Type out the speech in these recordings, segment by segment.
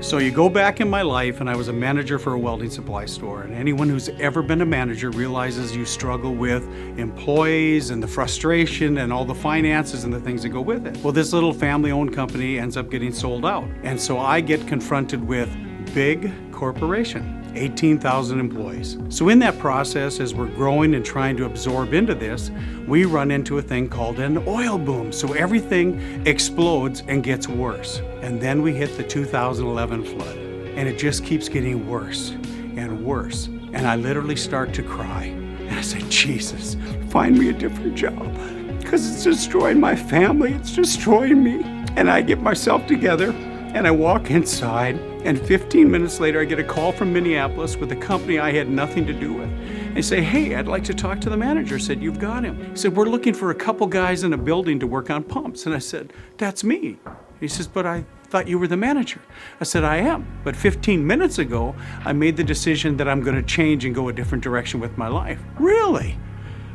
So you go back in my life, and I was a manager for a welding supply store. And anyone who's ever been a manager realizes you struggle with employees and the frustration and all the finances and the things that go with it. Well, this little family-owned company ends up getting sold out. And so I get confronted with big corporation. 18,000 employees. So in that process, as we're growing and trying to absorb into this, we run into a thing called an oil boom. So everything explodes and gets worse. And then we hit the 2011 flood. And it just keeps getting worse and worse. And I literally start to cry. And I say, Jesus, find me a different job. Because it's destroying my family. It's destroying me. And I get myself together and I walk inside. And 15 minutes later, I get a call from Minneapolis with a company I had nothing to do with. They say, hey, I'd like to talk to the manager. I said, you've got him. He said, we're looking for a couple guys in a building to work on pumps. And I said, that's me. He says, but I thought you were the manager. I said, I am. But 15 minutes ago, I made the decision that I'm going to change and go a different direction with my life. Really?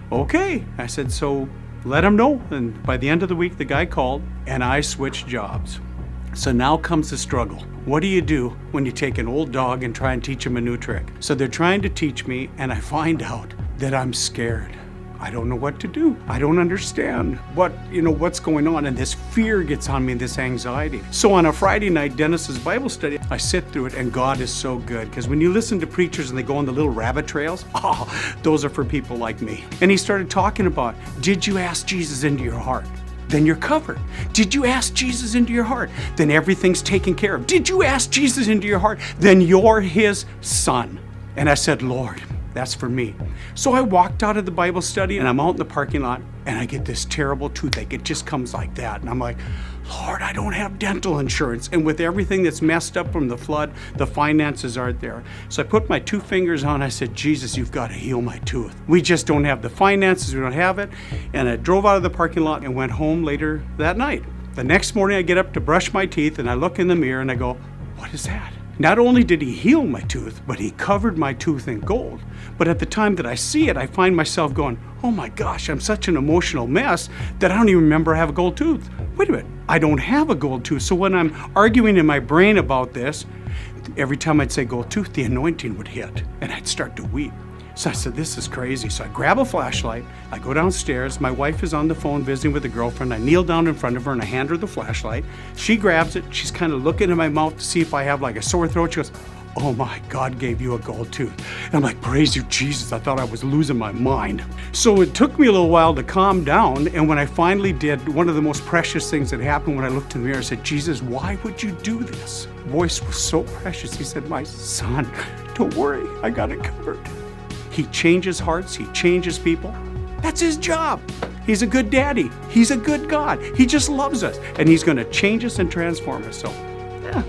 Okay. I said, so let him know. And by the end of the week, the guy called and I switched jobs. So now comes the struggle. What do you do when you take an old dog and try and teach him a new trick? So they're trying to teach me, and I find out that I'm scared. I don't know what to do. I don't understand what's going on, and this fear gets on me, this anxiety. So on a Friday night, Dennis's Bible study, I sit through it, and God is so good, because when you listen to preachers and they go on the little rabbit trails, those are for people like me. And he started talking about, did you ask Jesus into your heart? Then you're covered. Did you ask Jesus into your heart? Then everything's taken care of. Did you ask Jesus into your heart? Then you're his son. And I said, Lord, that's for me. So I walked out of the Bible study and I'm out in the parking lot and I get this terrible toothache. It just comes like that. And I'm like, Lord, I don't have dental insurance. And with everything that's messed up from the flood, the finances aren't there. So I put my 2 fingers on. I said, Jesus, you've got to heal my tooth. We just don't have the finances. We don't have it. And I drove out of the parking lot and went home later that night. The next morning, I get up to brush my teeth and I look in the mirror and I go, what is that? Not only did he heal my tooth, but he covered my tooth in gold. But at the time that I see it, I find myself going, oh my gosh, I'm such an emotional mess that I don't even remember I have a gold tooth. Wait a minute, I don't have a gold tooth. So when I'm arguing in my brain about this, every time I'd say gold tooth, the anointing would hit and I'd start to weep. So I said, this is crazy. So I grab a flashlight, I go downstairs, my wife is on the phone visiting with a girlfriend, I kneel down in front of her and I hand her the flashlight. She grabs it, she's kind of looking in my mouth to see if I have like a sore throat. She goes, oh my, God gave you a gold tooth. And I'm like, praise you, Jesus, I thought I was losing my mind. So it took me a little while to calm down, and when I finally did, one of the most precious things that happened when I looked in the mirror, I said, Jesus, why would you do this? Voice was so precious. He said, my son, don't worry, I got it covered. He changes hearts, he changes people. That's his job. He's a good daddy. He's a good God. He just loves us. And he's going to change us and transform us. So, yeah.